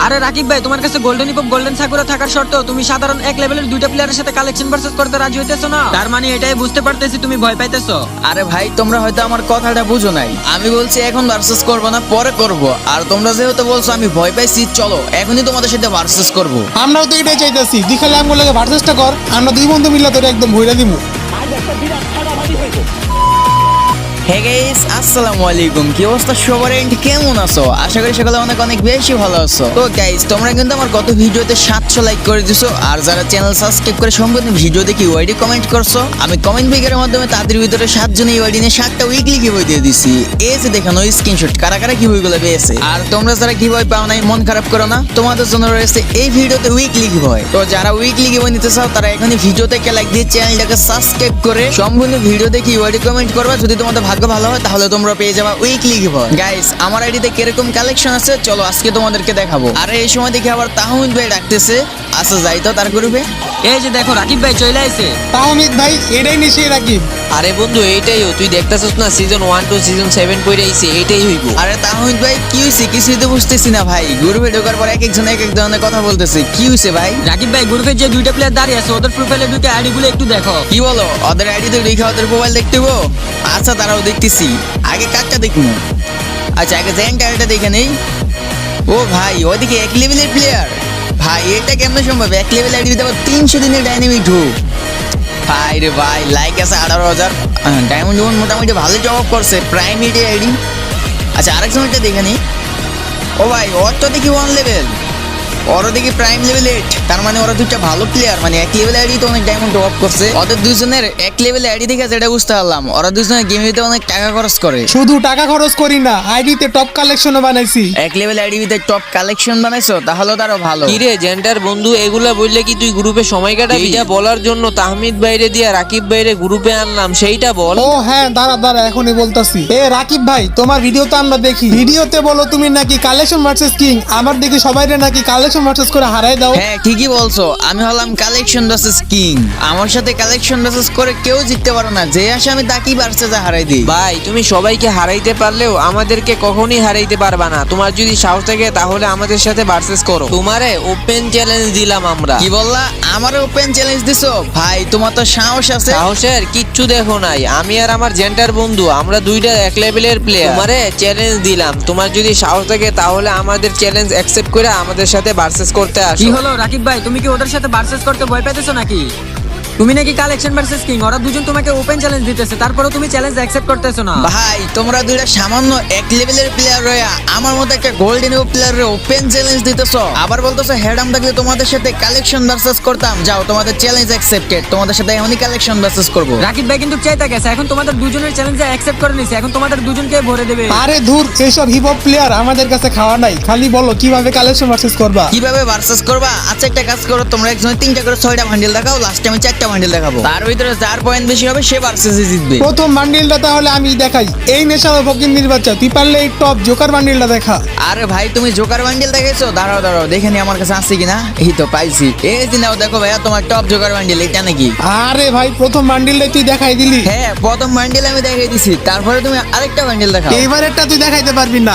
আরে রাকিব ভাই, তোমার কাছে গোল্ডেন হিপ গোল্ডেন সাকুরা থাকার শর্তেও তুমি সাধারণ এক লেভেলের দুইটা প্লেয়ারের সাথে কালেকশন ভার্সেস করতে রাজি হইতেছো না। তার মানে এটাই বুঝতে পারতেছি তুমি ভয় পাইতেছো। আরে ভাই তোমরা হয়তো আমার কথাটা বুঝো নাই। আমি বলছি এখন ভার্সেস করবো না, পরে করব। আর তোমরা যেহেতু বলছো আমি ভয় পাইছি, চলো এখনই তোমাদের সাথে ভার্সেস করব। আমরাও তো এটাই চাইতেছি। দেখালে আমগুলো লাগে ভার্সেসটা কর, আমরা দুই বন্ধু মিলে তোরে একদম ভইরা দিমু। হে গাইস, আসসালামু আলাইকুম। কি অবস্থা সবার? কেমন আছো? আশা করি সকলে অনেক অনেক বেশি ভালো আছো। তো গাইস, তোমরা কিন্তু আমার গত ভিডিওতে 700 লাইক করে দিছো, আর যারা চ্যানেল সাবস্ক্রাইব করে সম্পূর্ণ ভিডিও দেখি ওয়াইডি কমেন্ট করছো, আমি কমেন্ট পিকারের মাধ্যমে তাদের ভিতরে 7 জন এই ওয়াইডি নিয়ে 7টা উইকলি গিভওয়ে দিয়ে দিছি। এসে দেখানো স্ক্রিনশট কারা কারা গিভওয়েগুলো পেয়েছে। আর তোমরা যারা গিভওয়ে পাও নাই, মন খারাপ করো না, তোমাদের জন্য রয়েছে এই ভিডিওতে উইকলি গিভওয়ে। তো যারা উইকলি গিভওয়ে নিতে চাও তারা এখনই ভিডিও থেকে লাইক দিয়ে চ্যানেলটাকে সাবস্ক্রাইব করে সম্পূর্ণ ভিডিও দেখি ওয়াইডি কমেন্ট করবা। যদি তোমাদের ভাগ্য ভালো হয় তাহলে তোমরা পেয়ে যাবা উইকলি গিভওয়ে। গাইস, আমার আইডিতে কিরকম কালেকশন আছে চলো আজকে তোমাদেরকে দেখাবো। আর এই সময় দেখি আবার তাহমিদ ভাই ডাকতেছে। আচ্ছা যাই তো তার গ্রুপে। এই যে দেখো রাকিব ভাই চলে আইছে। তাহমিদ ভাই এটাই নিশে রাকিব। আরে বন্ধু এইটাইও, তুই দেখতেছস না সিজন 1 টু সিজন 7 পড়ে আইছে, এইটাই হইব। আরে তাহমিদ ভাই কি হইছে? কিছুই তো বুঝতেছি না ভাই। গ্রুপে ঢোকার পর এক একজন এক এক ধরনের কথা বলতেছে। কি হইছে ভাই? রাকিব ভাই, গ্রুপে যে দুইটা প্লেয়ার দাঁড়িয়ে আছে ওদের প্রোফাইলে দুইটা আইডি গুলো একটু দেখো। কি বলো? ওদের আইডি তো দেখে ওদের মোবাইল দেখতে গো? আচ্ছা তারাও দেখতেছি। আগে কাজটা দেখুন। আচ্ছা আগে জেন্টারটা দেখে নেই। ও ভাই, ওদিকে এক লেভেলের প্লেয়ার। ভাই এটা কেমন সম্ভব? এক লেভেল আইডি দিতে আবার 300 দিনের ডাইনামিক ঢুক। ভাই রে ভাই, লাইক আছে 18,000। ডায়মন্ড মোটামুটি ভালো জব করছে। Prime ID. আচ্ছা আরেকজন এটা দেখে নিই। ও ভাই, ওর তো দেখি 1 লেভেল, ওরা দেখি প্রাইম লেভেল 8। তার মানে ওরা দুইটা ভালো প্লেয়ার, মানে এক লেভেল আইডি তো অনেক ডায়মন্ড টপ করছে। ওদের দুইজনের এক লেভেল আইডি দেখে যেটা বুঝতে পারলাম, ওরা দুইজনে গেমিতে অনেক টাকা খরচ করে। শুধু টাকা খরচ করি না, আইডিতে টপ কালেকশনও বানাইছি। এক লেভেল আইডিতে টপ কালেকশন বানাইছো, তাহলে তো আরো ভালো। কি রে জেন্টার বন্ধু, এগুলা বললে কি তুই গ্রুপে সময় কাটাবি? এইটা বলার জন্য তাহমিদ বাইরে দিয়া রাকিব বাইরে গ্রুপে আনলাম, সেইটা বল। ও হ্যাঁ, দাঁড়া দাঁড়া, এখনই বলতাছি। এ রাকিব ভাই, তোমার ভিডিও তো আমরা দেখি। ভিডিওতে বলো তুমি নাকি কালেকশন ভার্সেস কিং, আমার দেখি সবাইরে নাকি কালেকশন ভার্সেস করে হারাই দাও। হ্যাঁ ঠিকই বলছো, আমি হলাম কালেকশন ভার্সেস কিং। আমার সাথে কালেকশন ভার্সেস করে কেউ জিততে পারে না, যে আসে আমি তাকেই ভার্সেসে হারাই দিই। ভাই তুমি সবাইকে হারাইতে পারলেও আমাদেরকে কখনোই হারাইতে পারবা না। তোমার যদি সাহস থাকে তাহলে আমাদের সাথে ভার্সেস করো। তোমারে ওপেন চ্যালেঞ্জ দিলাম আমরা। কি বললা? আমারে ওপেন চ্যালেঞ্জ দিছো? ভাই তোমার তো সাহস আছে। সাহসের কিচ্ছু দেখো নাই। আমি আর আমার জেন্টার বন্ধু আমরা দুইটা এক লেভেলের প্লেয়ার। তোমারে চ্যালেঞ্জ দিলাম, তোমার যদি সাহস থাকে তাহলে আমাদের চ্যালেঞ্জ অ্যাকসেপ্ট করে আমাদের সাথে ভার্সেস করতে আসো। কি হলো রাকিব ভাই, তুমি কি ওদের সাথে ভার্সেস করতে ভয় পাইতেছো নাকি? তুমি নাকি কালেকশন ভার্সেস কিং, ওরা দুজন তোমাকে ওপেন চ্যালেঞ্জ দিতেছে, তারপরেও তুমি চ্যালেঞ্জ অ্যাকসেপ্ট করতেছো না। ভাই তোমরা দুইটা সামান্য এক লেভেলের প্লেয়ার রয়া আমার মতো একটা গোল্ডেন প্লেয়ারের ওপেন চ্যালেঞ্জ দিতেছো, আবার বলতেছো হেডাম থাকলে তোমাদের সাথে কালেকশন ভার্সেস করতাম। যাও, তোমাদের চ্যালেঞ্জ অ্যাকসেপ্টেড, তোমাদের সাথে এখনই কালেকশন ভার্সেস করব। রাকিব ভাই কিন্তু চাইতে গেছে, এখন তোমাদের দুজনের চ্যালেঞ্জ অ্যাকসেপ্ট করে নিছে, এখন তোমাদের দুজনকে ভরে দেবে। আরে ধুর, এইসব হিপ হপ প্লেয়ার আমাদের কাছে খাওয়া নাই। খালি বলো কিভাবে কালেকশন ভার্সেস করবা। কিভাবে ভার্সেস করবা? আচ্ছা একটা কাজ করো, তোমরা একজনে 3টা করে 6টা বান্ডিল দেখাও, লাস্টে আমি 4টা বান্ডিল দেখাবো। তার ভিতরে যার পয়েন্ট বেশি হবে সে ভার্সেসে জিতবে। প্রথম বান্ডিলটা তাহলে আমি দেখাই। এই নেশার ফকির নির্বাচন, তুই পারলে এই টপ জোকার বান্ডিলটা দেখা। আরে ভাই তুমি জোকার বান্ডিল দেখাইছো? দাঁড়াও দাঁড়াও দেখে নি আমার কাছে আছে কিনা। এই তো পাইছি। এই যে নাও দেখো ভাইয়া, তোমার টপ জোকার বান্ডিল এটা নাকি? আরে ভাই, প্রথম বান্ডিলটাই তুই দেখাই দিলি। হ্যাঁ প্রথম বান্ডিল আমি দেখাই দিছি, তারপরে তুমি আরেকটা বান্ডিল দেখাও। এইবারেরটা তুই দেখাইতে পারবি না।